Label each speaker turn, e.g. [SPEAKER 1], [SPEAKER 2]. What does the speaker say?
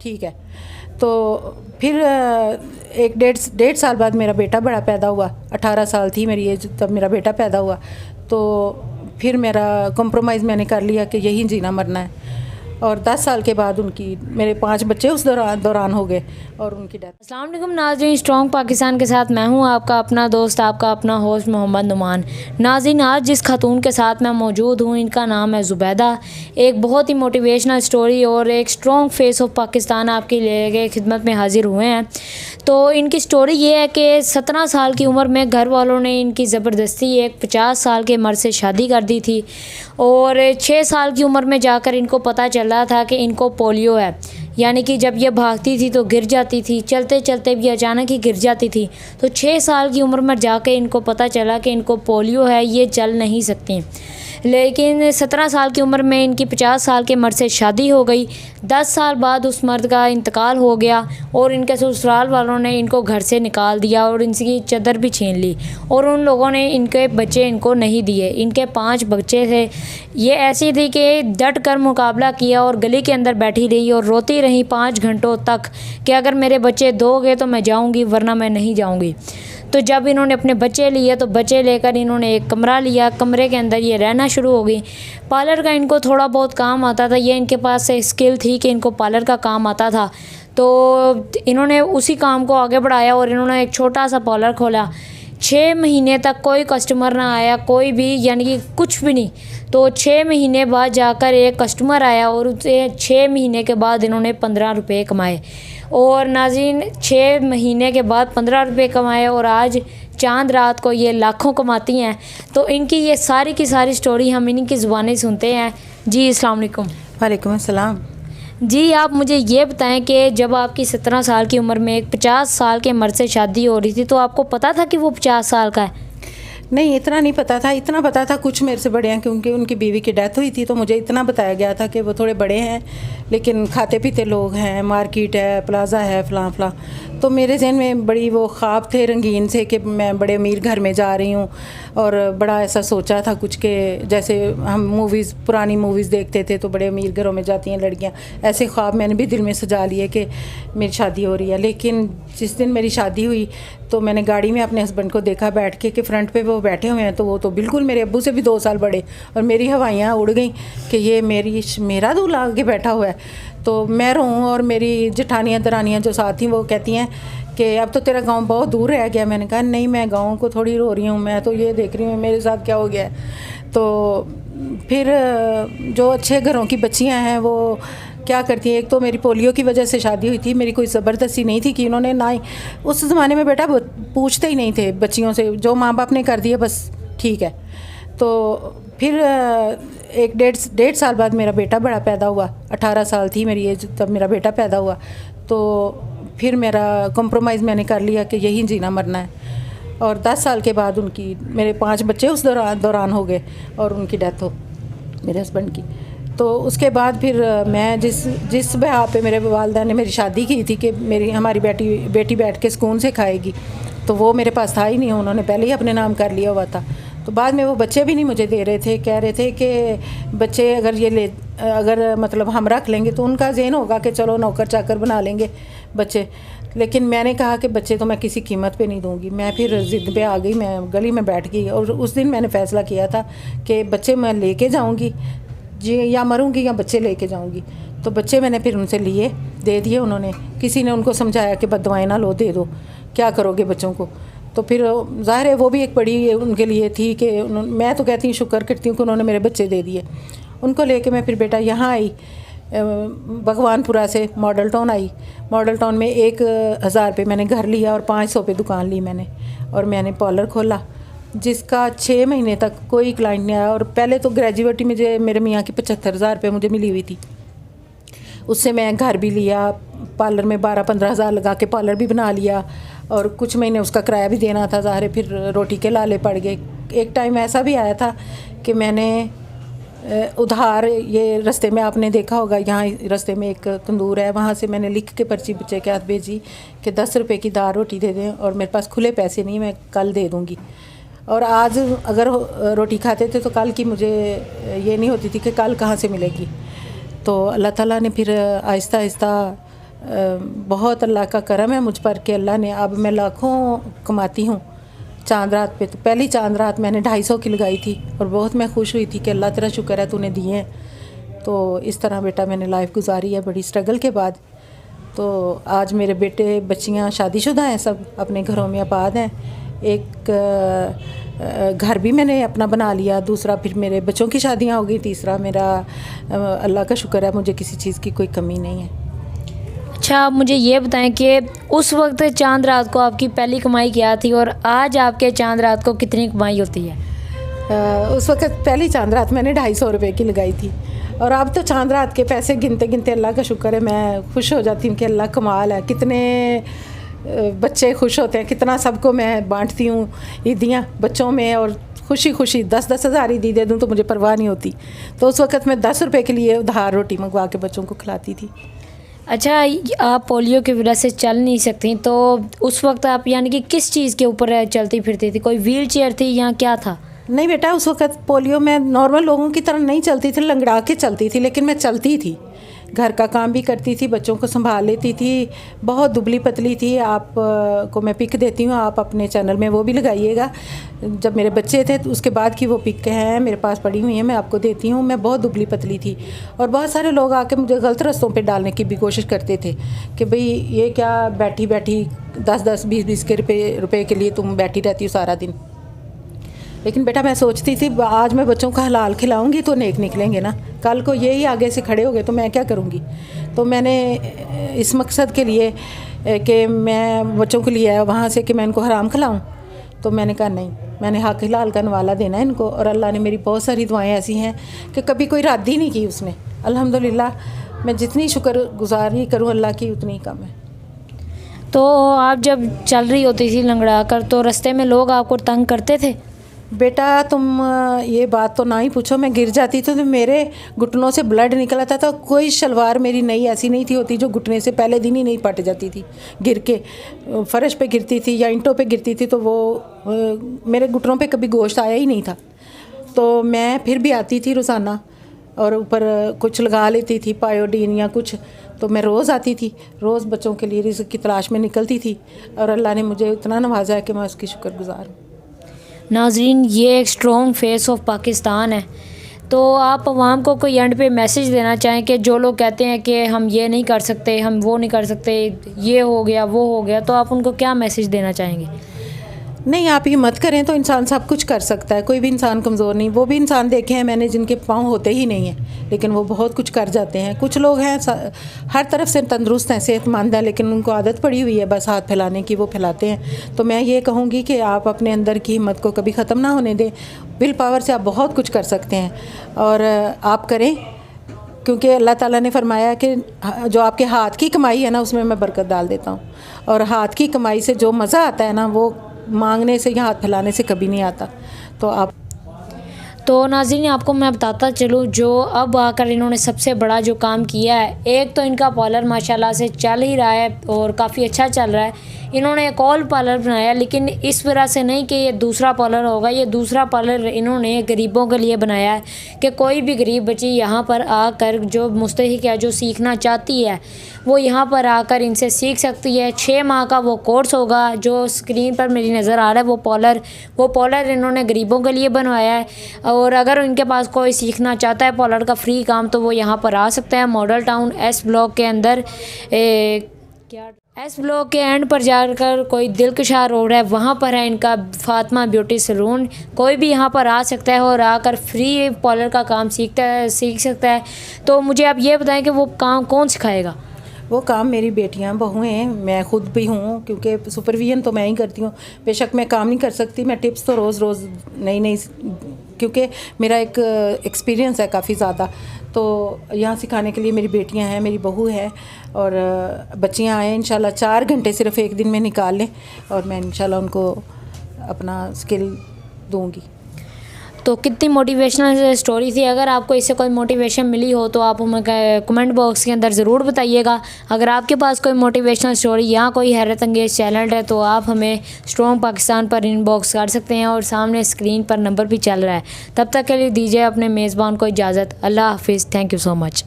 [SPEAKER 1] ठीक है। तो फिर एक डेढ़ साल बाद मेरा बेटा बड़ा पैदा हुआ। 18 साल थी मेरी एज तब मेरा बेटा पैदा हुआ। तो फिर मेरा कॉम्प्रोमाइज़ मैंने कर लिया कि यही जीना मरना है। और 10 साल के बाद मेरे 5 बच्चे उस दौरान हो गए और उनकी डेथ।
[SPEAKER 2] अस्सलाम वालेकुम नाज़रीन, स्ट्रॉन्ग पाकिस्तान के साथ मैं हूं आपका अपना दोस्त, आपका अपना होस्ट मोहम्मद नुमान। नाज़रीन, आज जिस खातून के साथ मैं मौजूद हूं इनका नाम है ज़ुबैदा। एक बहुत ही मोटिवेशनल स्टोरी और एक स्ट्रॉन्ग फेस ऑफ पाकिस्तान आपके लिए खिदमत में हाजिर हुए हैं। तो इनकी स्टोरी ये है कि 17 साल की उम्र में घर वालों ने इनकी ज़बरदस्ती एक 50 साल के मर्द से शादी कर दी थी और 6 साल की उम्र में जाकर इनको पता चला था कि इनको पोलियो है। यानी कि जब ये भागती थी तो गिर जाती थी, चलते चलते भी अचानक ही गिर जाती थी। तो 6 साल की उम्र में जाके इनको पता चला कि इनको पोलियो है, ये चल नहीं सकती। लेकिन 17 साल की उम्र में इनकी 50 साल के मर्द से शादी हो गई। 10 साल बाद उस मर्द का इंतकाल हो गया और इनके ससुराल वालों ने इनको घर से निकाल दिया और इनकी चादर भी छीन ली और उन लोगों ने इनके बच्चे इनको नहीं दिए। इनके 5 बच्चे थे। ये ऐसी थी कि डट कर मुकाबला किया और गली के अंदर बैठी रही और रोती रही 5 घंटों तक कि अगर मेरे बच्चे दोगे तो मैं जाऊंगी, वरना मैं नहीं जाऊंगी। तो जब इन्होंने अपने बच्चे लिए तो बच्चे लेकर इन्होंने एक कमरा लिया। कमरे के अंदर ये रहना शुरू हो गई। पार्लर का इनको थोड़ा बहुत काम आता था। ये इनके पास से स्किल थी कि इनको पार्लर का काम आता था। तो इन्होंने उसी काम को आगे बढ़ाया और इन्होंने एक छोटा सा पार्लर खोला। 6 महीने तक कोई कस्टमर ना आया, कोई भी, यानी कि कुछ भी नहीं। तो 6 महीने बाद जाकर एक कस्टमर आया और उसे 6 महीने के बाद इन्होंने 15 रुपये कमाए। और नाज़रीन, 6 महीने के बाद 15 रुपये कमाए और आज चांद रात को ये लाखों कमाती हैं। तो इनकी ये सारी की सारी स्टोरी हम इन्हीं की ज़ुबानी सुनते हैं। जी अस्सलाम वालेकुम।
[SPEAKER 1] वालेकुम अस्सलाम।
[SPEAKER 2] जी, आप मुझे ये बताएं कि जब आपकी 17 साल की उम्र में एक 50 साल के मर्द से शादी हो रही थी तो आपको पता था कि वो 50 साल का है?
[SPEAKER 1] नहीं, इतना नहीं पता था। इतना पता था कुछ मेरे से बड़े हैं क्योंकि उनकी बीवी की डेथ हुई थी। तो मुझे इतना बताया गया था कि वो थोड़े बड़े हैं लेकिन खाते पीते लोग हैं, मार्केट है, प्लाज़ा है, फ़लाँ फ़लाँ। तो मेरे जहन में बड़ी वो ख्वाब थे रंगीन से कि मैं बड़े अमीर घर में जा रही हूँ। और बड़ा ऐसा सोचा था कुछ के जैसे हम पुरानी मूवीज़ देखते थे तो बड़े अमीर घरों में जाती हैं लड़कियाँ। ऐसे ख्वाब मैंने भी दिल में सजा लिए कि मेरी शादी हो रही है। लेकिन जिस दिन मेरी शादी हुई तो मैंने गाड़ी में अपने हस्बैंड को देखा बैठ के कि फ्रंट पे वो बैठे हुए हैं। तो वो तो बिल्कुल मेरे अब्बू से भी 2 साल बड़े। और मेरी हवाइयाँ उड़ गई कि ये मेरा दूल्हा आगे बैठा हुआ है। तो मैं रहूँ और मेरी जेठानियाँ दरानियाँ जो साथ थी वो कहती हैं कि अब तो तेरा गांव बहुत दूर रह गया। मैंने कहा नहीं, मैं गांव को थोड़ी रो रही हूँ, मैं तो ये देख रही हूँ मेरे साथ क्या हो गया है। तो फिर जो अच्छे घरों की बच्चियाँ हैं वो क्या करती है। एक तो मेरी पोलियो की वजह से शादी हुई थी। मेरी कोई ज़बरदस्ती नहीं थी कि उन्होंने ना ही, उस ज़माने में बेटा पूछते ही नहीं थे बच्चियों से, जो माँ बाप ने कर दिया बस ठीक है। तो फिर एक डेढ़ साल बाद मेरा बेटा बड़ा पैदा हुआ। 18 साल थी मेरी एज तब मेरा बेटा पैदा हुआ। तो फिर मेरा कॉम्प्रोमाइज़ मैंने कर लिया कि यही जीना मरना है। और 10 साल के बाद मेरे 5 बच्चे उस दौरान हो गए और उनकी डेथ हो मेरे हस्बैंड की। तो उसके बाद फिर मैं जिस ब्याह पे मेरे वालिदा ने मेरी शादी की थी कि हमारी बेटी बैठ के सुकून से खाएगी, तो वो मेरे पास था ही नहीं। उन्होंने पहले ही अपने नाम कर लिया हुआ था। तो बाद में वो बच्चे भी नहीं मुझे दे रहे थे। कह रहे थे कि बच्चे अगर मतलब हम रख लेंगे तो उनका ज़हन होगा कि चलो नौकर चाकर बना लेंगे बच्चे। लेकिन मैंने कहा कि बच्चे तो मैं किसी कीमत पे नहीं दूंगी। मैं फिर ज़िद पे आ गई, मैं गली में बैठ गई और उस दिन मैंने फ़ैसला किया था कि बच्चे मैं लेके जाऊंगी जी, या मरूंगी या बच्चे लेके जाऊंगी। तो बच्चे मैंने फिर उनसे लिए, दे दिए। उन्होंने, किसी ने उनको समझाया कि बददुआएं ना लो, दे दो, क्या करोगे बच्चों को। तो फिर ज़ाहिर है वो भी एक बड़ी उनके लिए थी कि मैं तो कहती हूँ शुक्र करती हूँ कि उन्होंने मेरे बच्चे दे दिए। उनको लेके मैं फिर बेटा यहाँ आई, भगवानपुरा से मॉडल टाउन आई। मॉडल टाउन में 1000 रुपये मैंने घर लिया और 500 पे दुकान ली मैंने। और मैंने पार्लर खोला जिसका 6 महीने तक कोई क्लाइंट नहीं आया। और पहले तो ग्रेजुएटी में मेरे मियाँ की 75,000 रुपये मुझे मिली हुई थी। उससे मैं घर भी लिया, पार्लर में 12-15 हज़ार लगा के पार्लर भी बना लिया और कुछ महीने उसका किराया भी देना था। ज़ाहिर है फिर रोटी के लाले पड़ गए। एक टाइम ऐसा भी आया था कि मैंने उधार, ये रास्ते में आपने देखा होगा, यहाँ रास्ते में एक तंदूर है, वहाँ से मैंने लिख के पर्ची बच्चे के हाथ भेजी कि 10 रुपये की दाल रोटी दे दें और मेरे पास खुले पैसे नहीं, मैं कल दे दूँगी। और आज अगर रोटी खाते थे तो कल की मुझे ये नहीं होती थी कि कल कहाँ से मिलेगी। तो अल्लाह ताला ने फिर आहिस्ता आहिस्ता बहुत अल्लाह का करम है मुझ पर कि अल्लाह ने, अब मैं लाखों कमाती हूँ। चांद रात पे तो पहली चांद रात मैंने 250 की लगाई थी और बहुत मैं खुश हुई थी कि अल्लाह तेरा शुक्र है तूने दिए हैं। तो इस तरह बेटा मैंने लाइफ गुजारी है बड़ी स्ट्रगल के बाद। तो आज मेरे बेटे बच्चियाँ शादीशुदा हैं, सब अपने घरों में आबाद हैं। एक घर भी मैंने अपना बना लिया, दूसरा फिर मेरे बच्चों की शादियाँ हो गई, तीसरा मेरा अल्लाह का शुक्र है मुझे किसी चीज़ की कोई कमी नहीं है।
[SPEAKER 2] अच्छा, आप मुझे ये बताएं कि उस वक्त चांद रात को आपकी पहली कमाई क्या थी और आज आपके चांद रात को कितनी कमाई होती है?
[SPEAKER 1] उस वक्त पहली चांद रात मैंने 250 रुपये की लगाई थी और अब तो चांद रात के पैसे गिनते गिनते अल्लाह का शुक्र है मैं खुश हो जाती हूँ कि अल्लाह कमाल है, कितने बच्चे खुश होते हैं, कितना सबको मैं बांटती हूँ ईदियाँ बच्चों में और खुशी खुशी 10-10 हज़ार ईदी दे दूँ तो मुझे परवाह नहीं होती। तो उस वक्त मैं 10 रुपये के लिए उधार रोटी मंगवा के बच्चों को खिलाती थी।
[SPEAKER 2] अच्छा, आप पोलियो की वजह से चल नहीं सकती, तो उस वक्त आप यानी कि किस चीज़ के ऊपर चलती फिरती थी? कोई व्हील चेयर थी या क्या था?
[SPEAKER 1] नहीं बेटा, उस वक्त पोलियो में नॉर्मल लोगों की तरह नहीं चलती थी, लंगड़ा के चलती थी, लेकिन मैं चलती थी, घर का काम भी करती थी, बच्चों को संभाल लेती थी। बहुत दुबली पतली थी, आप को मैं पिक देती हूँ, आप अपने चैनल में वो भी लगाइएगा। जब मेरे बच्चे थे तो उसके बाद की वो पिक हैं मेरे पास पड़ी हुई हैं, मैं आपको देती हूँ। मैं बहुत दुबली पतली थी और बहुत सारे लोग आके मुझे गलत रास्तों पे डालने की भी कोशिश करते थे कि भाई ये क्या बैठी बैठी 10-10 20-20 के रुपए के लिए तुम बैठी रहती हो सारा दिन। लेकिन बेटा मैं सोचती थी आज मैं बच्चों का हलाल खिलाऊंगी तो नेक निकलेंगे ना, कल को यही आगे से खड़े हो गए तो मैं क्या करूंगी। तो मैंने इस मकसद के लिए कि मैं बच्चों को लिया है वहाँ से कि मैं इनको हराम खिलाऊं, तो मैंने कहा नहीं, मैंने हक हलाल का नवाला देना है इनको। और अल्लाह ने मेरी बहुत सारी दुआएं ऐसी हैं कि कभी कोई रद्द ही नहीं की उसने। अल्हम्दुलिल्लाह मैं जितनी शुक्रगुजारी करूँ अल्लाह की उतनी कम है।
[SPEAKER 2] तो आप जब चल रही होती थी लंगड़ा कर, तो रास्ते में लोग आपको तंग करते थे?
[SPEAKER 1] बेटा तुम ये बात तो ना ही पूछो, मैं गिर जाती थी तो मेरे घुटनों से ब्लड निकल आता था। कोई शलवार मेरी नई ऐसी नहीं थी होती जो घुटने से पहले दिन ही नहीं पट जाती थी, गिर के फर्श पे गिरती थी या ईंटों पे गिरती थी तो वो मेरे घुटनों पे कभी गोश्त आया ही नहीं था। तो मैं फिर भी आती थी रोज़ाना और ऊपर कुछ लगा लेती थी पायोडीन या कुछ, तो मैं रोज़ आती थी, रोज़ बच्चों के लिए रिज़्क़ की तलाश में निकलती थी और अल्लाह ने मुझे इतना नवाजा है कि मैं उसकी शुक्रगुजार हूँ।
[SPEAKER 2] नाज़रीन, ये एक स्ट्रॉन्ग फेस ऑफ पाकिस्तान है। तो आप आवाम को कोई एंड पे मैसेज देना चाहें कि जो लोग कहते हैं कि हम ये नहीं कर सकते, हम वो नहीं कर सकते, ये हो गया वो हो गया, तो आप उनको क्या मैसेज देना चाहेंगे?
[SPEAKER 1] नहीं, आप हिम्मत करें तो इंसान सब कुछ कर सकता है, कोई भी इंसान कमज़ोर नहीं। वो भी इंसान देखे हैं मैंने जिनके पाँव होते ही नहीं हैं लेकिन वो बहुत कुछ कर जाते हैं। कुछ लोग हैं हर तरफ से तंदुरुस्त हैं, सेहतमंद हैं, लेकिन उनको आदत पड़ी हुई है बस हाथ फैलाने की, वो फैलाते हैं। तो मैं ये कहूँगी कि आप अपने अंदर की हिम्मत को कभी ख़त्म ना होने दें। विल पावर से आप बहुत कुछ कर सकते हैं और आप करें, क्योंकि अल्लाह ताला ने फरमाया कि जो आपके हाथ की कमाई है ना उसमें मैं बरकत डाल देता हूँ, और हाथ की कमाई से जो मज़ा आता है ना वो मांगने से या हाथ फैलाने से कभी नहीं आता। तो आप
[SPEAKER 2] तो नाज़रीन, आपको मैं बताता चलूँ जो अब आकर इन्होंने सबसे बड़ा जो काम किया है, एक तो इनका पार्लर माशाल्लाह से चल ही रहा है और काफ़ी अच्छा चल रहा है। इन्होंने एक और पार्लर बनाया, लेकिन इस वजह से नहीं कि ये दूसरा पार्लर होगा, ये दूसरा पार्लर इन्होंने गरीबों के लिए बनाया है कि कोई भी गरीब बच्ची यहाँ पर आकर जो मुस्तहिक है, जो सीखना चाहती है, वो यहाँ पर आकर इनसे सीख सकती है। 6 माह का वो कोर्स होगा। जो स्क्रीन पर मेरी नज़र आ रहा है वो पार्लर इन्होंने गरीबों के लिए बनवाया है। और अगर इनके पास कोई सीखना चाहता है पार्लर का फ्री काम तो वो यहाँ पर आ सकता है। मॉडल टाउन एस ब्लॉक के अंदर एस ब्लॉक के एंड पर जाकर कोई दिलकशा रोड है, वहाँ पर है इनका फातिमा ब्यूटी सैलून। कोई भी यहाँ पर आ सकता है और आकर फ्री पार्लर का काम सीख सकता है। तो मुझे आप ये बताएं कि वो काम कौन सिखाएगा?
[SPEAKER 1] वो काम मेरी बेटियां बहुएं, मैं खुद भी हूँ, क्योंकि सुपरविजन तो मैं ही करती हूँ। बेशक मैं काम नहीं कर सकती, मैं टिप्स तो रोज़ रोज़ नई क्योंकि मेरा एक एक्सपीरियंस है काफ़ी ज़्यादा। तो यहाँ सिखाने के लिए मेरी बेटियां हैं, मेरी बहू है और बच्चियाँ आए इंशाल्लाह 4 घंटे सिर्फ एक दिन में निकाल लें और मैं इंशाल्लाह उनको अपना स्किल दूँगी।
[SPEAKER 2] तो कितनी मोटिवेशनल स्टोरी थी। अगर आपको इससे कोई मोटिवेशन मिली हो तो आप हमें कमेंट बॉक्स के अंदर ज़रूर बताइएगा। अगर आपके पास कोई मोटिवेशनल स्टोरी या कोई हैरत अंगेज़ चैलेंज है तो आप हमें स्ट्रॉन्ग पाकिस्तान पर इनबॉक्स कर सकते हैं और सामने स्क्रीन पर नंबर भी चल रहा है। तब तक के लिए दीजिए अपने मेज़बान को इजाज़त। अल्लाह हाफिज़। Thank you so much.